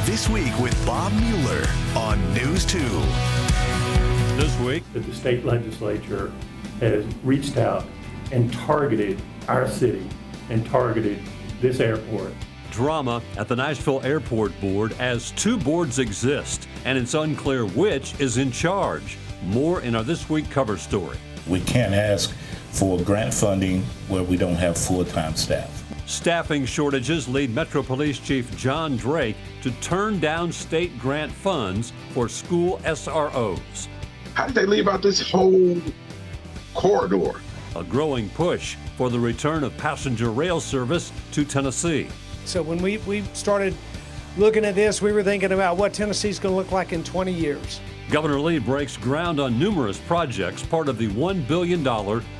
This Week with Bob Mueller on News 2. This week, that the state legislature has reached out and targeted our city and targeted this airport. drama at the Nashville Airport Board as two boards exist, and it's unclear which is in charge. More in our This Week cover story. We can't ask for grant funding where we don't have full-time staff. Staffing shortages lead Metro Police Chief John Drake to turn down state grant funds for school SROs. How did they leave out this whole corridor? A growing push for the return of passenger rail service to Tennessee. So when we started looking at this, we were thinking about what Tennessee's going to look like in 20 years. Governor Lee breaks ground on numerous projects, part of the $1 billion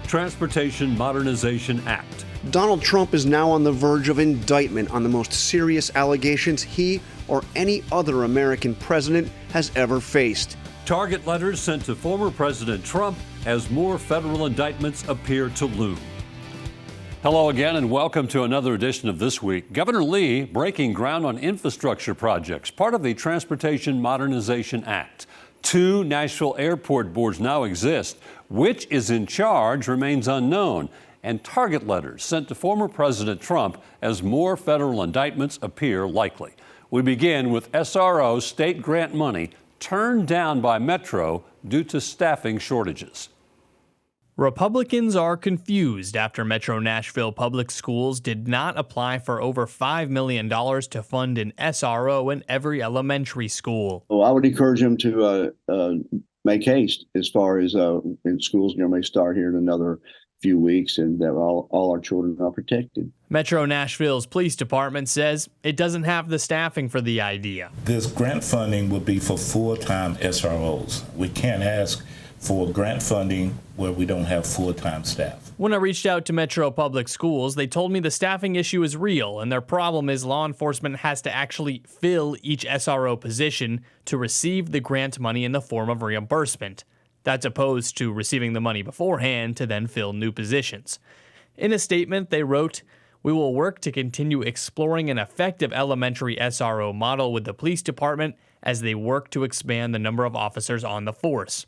Transportation Modernization Act. Donald Trump is now on the verge of indictment on the most serious allegations he or any other American president has ever faced. Target letters sent to former President Trump as more federal indictments appear to loom. Hello again and welcome to another edition of This Week. Governor Lee breaking ground on infrastructure projects, part of the Transportation Modernization Act. Two Nashville Airport boards now exist. Which is in charge remains unknown. And target letters sent to former President Trump as more federal indictments appear likely. We begin with SRO state grant money turned down by Metro due to staffing shortages. Republicans are confused after Metro Nashville Public Schools did not apply for over $5 million to fund an SRO in every elementary school. Well, I would encourage them to make haste as far as in schools may start here in another few weeks, and that all our children are protected. Metro Nashville's police department says it doesn't have the staffing for the idea. This grant funding would be for full-time SROs. We can't ask for grant funding where we don't have full-time staff. When I reached out to Metro Public Schools, they told me the staffing issue is real, and their problem is law enforcement has to actually fill each SRO position to receive the grant money in the form of reimbursement. That's opposed to receiving the money beforehand to then fill new positions. In a statement, they wrote, "We will work to continue exploring an effective elementary SRO model with the police department as they work to expand the number of officers on the force."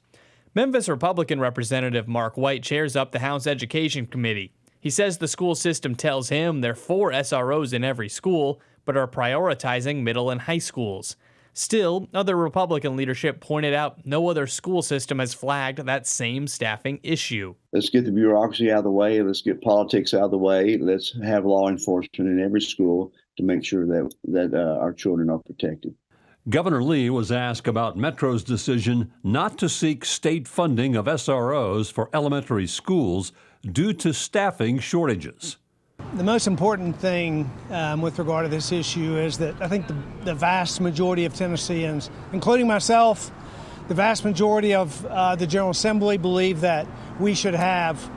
Memphis Republican Representative Mark White chairs up the House Education Committee. He says the school system tells him there are 4 SROs in every school, but are prioritizing middle and high schools. Still, other Republican leadership pointed out no other school system has flagged that same staffing issue. Let's get the bureaucracy out of the way. Let's get politics out of the way. Let's have law enforcement in every school to make sure that our children are protected. Governor Lee was asked about Metro's decision not to seek state funding of SROs for elementary schools due to staffing shortages. The most important thing with regard to this issue is that I think the vast majority of Tennesseans, including myself, the vast majority of the General Assembly believe that we should have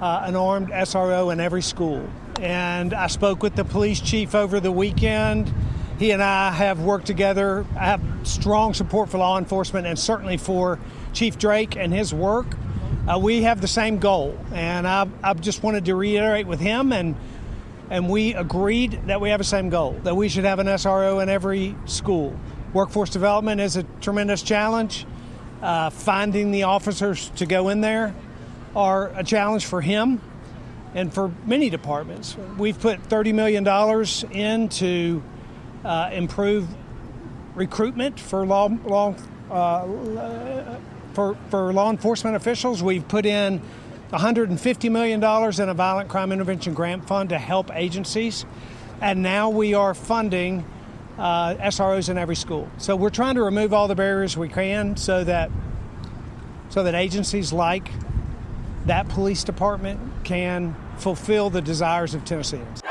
an armed SRO in every school. And I spoke with the police chief over the weekend. He and I have worked together. I have strong support for law enforcement and certainly for Chief Drake and his work. We have the same goal, and I just wanted to reiterate with him, and we agreed that we have the same goal, that we should have an SRO in every school. Workforce development is a tremendous challenge. Finding the officers to go in there are a challenge for him and for many departments. We've put $30 million in to improve recruitment for law enforcement officials. We've put in $150 million in a violent crime intervention grant fund to help agencies. And now we are funding SROs in every school. So we're trying to remove all the barriers we can so that agencies like that police department can fulfill the desires of Tennesseans.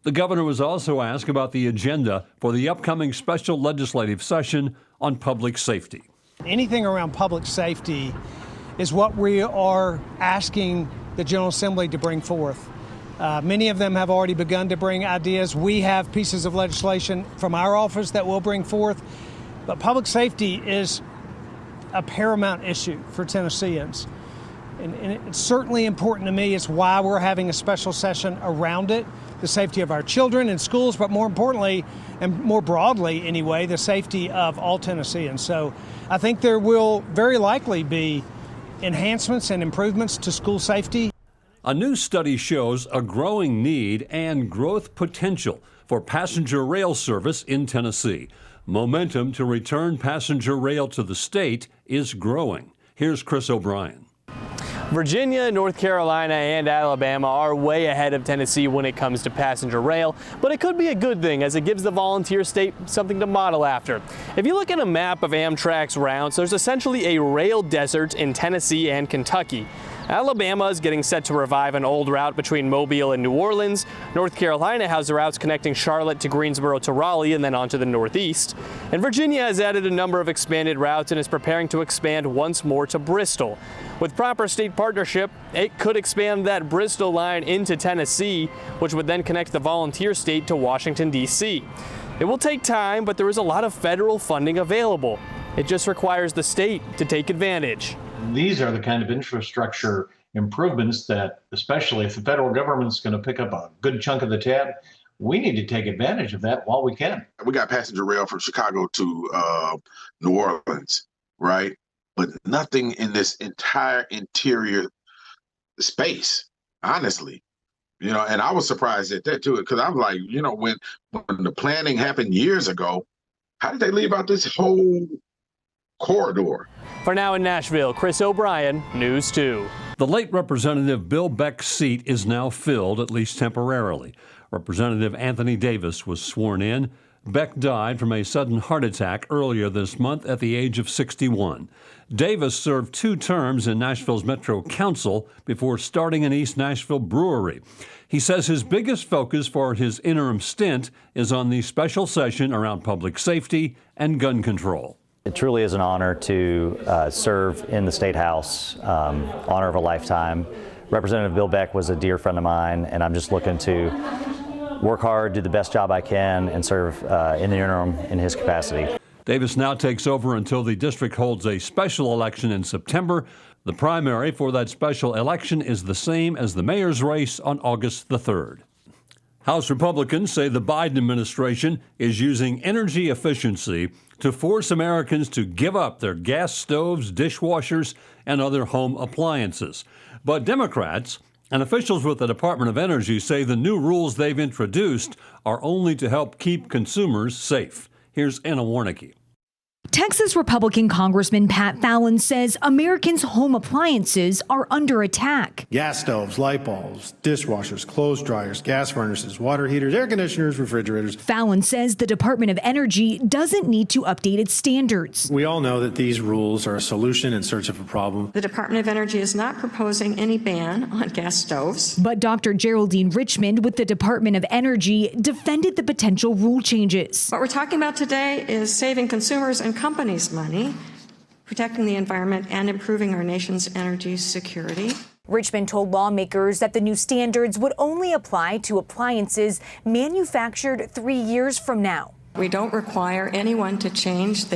The governor was also asked about the agenda for the upcoming special legislative session on public safety. Anything around public safety is what we are asking the General Assembly to bring forth. Many of them have already begun to bring ideas. We have pieces of legislation from our office that we'll bring forth. But public safety is a paramount issue for Tennesseans. And it's certainly important to me. It's why we're having a special session around it. the safety of our children in schools, but more importantly, and more broadly anyway, the safety of all Tennesseans. So I think there will very likely be enhancements and improvements to school safety. A new study shows a growing need and growth potential for passenger rail service in Tennessee. Momentum to return passenger rail to the state is growing. Here's Chris O'Brien. Virginia, North Carolina, and Alabama are way ahead of Tennessee when it comes to passenger rail, but it could be a good thing as it gives the volunteer state something to model after. If you look at a map of Amtrak's routes, there's essentially a rail desert in Tennessee and Kentucky. Alabama is getting set to revive an old route between Mobile and New Orleans. North Carolina has the routes connecting Charlotte to Greensboro to Raleigh and then on to the Northeast. And Virginia has added a number of expanded routes and is preparing to expand once more to Bristol. With proper state partnership, it could expand that Bristol line into Tennessee, which would then connect the volunteer state to Washington, D.C. It will take time, but there is a lot of federal funding available. It just requires the state to take advantage. These are the kind of infrastructure improvements that, especially if the federal government's going to pick up a good chunk of the tab, we need to take advantage of that while we can. We got passenger rail from Chicago to New Orleans, right? But nothing in this entire interior space, honestly. You know, and I was surprised at that too, because I'm like, you know, when the planning happened years ago, how did they leave out this whole corridor? For now in Nashville, Chris O'Brien, News 2. The late Representative Bill Beck's seat is now filled, at least temporarily. Representative Anthony Davis was sworn in. Beck died from a sudden heart attack earlier this month at the age of 61. Davis served 2 terms in Nashville's Metro Council before starting an East Nashville brewery. He says his biggest focus for his interim stint is on the special session around public safety and gun control. It truly is an honor to serve in the State House, honor of a lifetime. Representative Bill Beck was a dear friend of mine, and I'm just looking to work hard, do the best job I can, and serve in the interim in his capacity. Davis now takes over until the district holds a special election in September. The primary for that special election is the same as the mayor's race on August the 3rd. House Republicans say the Biden administration is using energy efficiency to force Americans to give up their gas stoves, dishwashers, and other home appliances. But Democrats and officials with the Department of Energy say the new rules they've introduced are only to help keep consumers safe. Here's Anna Warnicki. Texas Republican Congressman Pat Fallon says Americans' home appliances are under attack. Gas stoves, light bulbs, dishwashers, clothes dryers, gas furnaces, water heaters, air conditioners, refrigerators. Fallon says the Department of Energy doesn't need to update its standards. We all know that these rules are a solution in search of a problem. The Department of Energy is not proposing any ban on gas stoves. But Dr. Geraldine Richmond with the Department of Energy defended the potential rule changes. What we're talking about today is saving consumers and companies money, protecting the environment, and improving our nation's energy security. Richmond told lawmakers that the new standards would only apply to appliances manufactured 3 years from now. We don't require anyone to change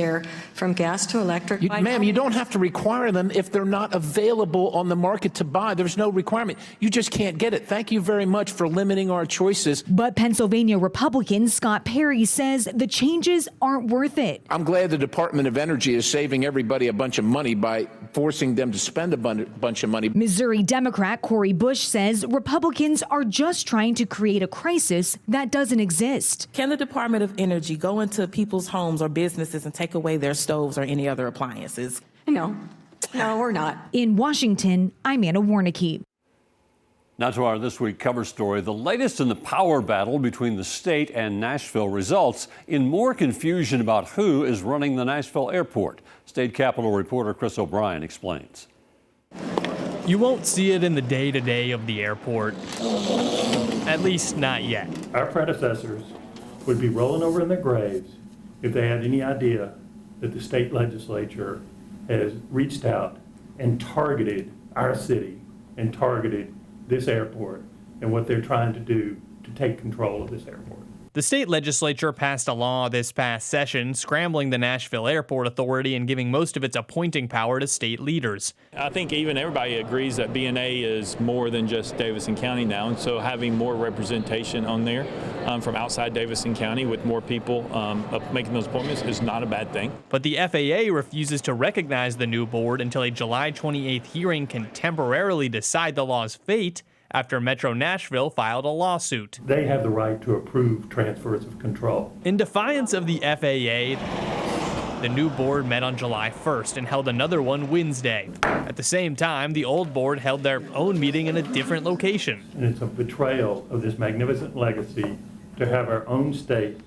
from gas to electric. Ma'am, you don't have to require them if they're not available on the market to buy. There's no requirement. You just can't get it. Thank you very much for limiting our choices. But Pennsylvania Republican Scott Perry says the changes aren't worth it. I'm glad the Department of Energy is saving everybody a bunch of money by forcing them to spend a bunch of money. Missouri Democrat Cori Bush says Republicans are just trying to create a crisis that doesn't exist. Can the Department of Energy go into people's homes or businesses and take away their stoves or any other appliances? No, we're not. In Washington, I'm Anna Warnicki. Now to our This Week cover story. The latest in the power battle between the state and Nashville results in more confusion about who is running the Nashville Airport. State Capitol reporter Chris O'Brien explains. You won't see it in the day-to-day of the airport, at least not yet. Our predecessors would be rolling over in their graves if they had any idea that the state legislature has reached out and targeted our city and targeted this airport and what they're trying to do to take control of this airport. The state legislature passed a law this past session scrambling the Nashville Airport Authority and giving most of its appointing power to state leaders. I think even everybody agrees that B&A is more than just Davidson County now, and so having more representation on there from outside Davidson County with more people making those appointments is not a bad thing. But the FAA refuses to recognize the new board until a July 28th hearing can temporarily decide the law's fate after Metro Nashville filed a lawsuit. They have the right to approve transfers of control. In defiance of the FAA, the new board met on July 1st and held another one Wednesday. At the same time, the old board held their own meeting in a different location. And it's a betrayal of this magnificent legacy to have our own state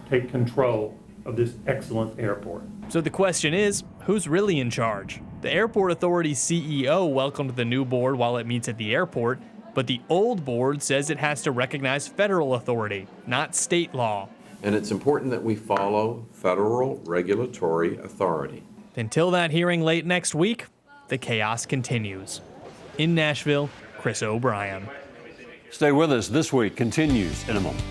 take control of this excellent airport. So the question is, who's really in charge? The Airport Authority's CEO welcomed the new board while it meets at the airport, but the old board says it has to recognize federal authority, not state law. And it's important that we follow federal regulatory authority. Until that hearing late next week, the chaos continues. In Nashville, Chris O'Brien. Stay with us. This week continues in a moment.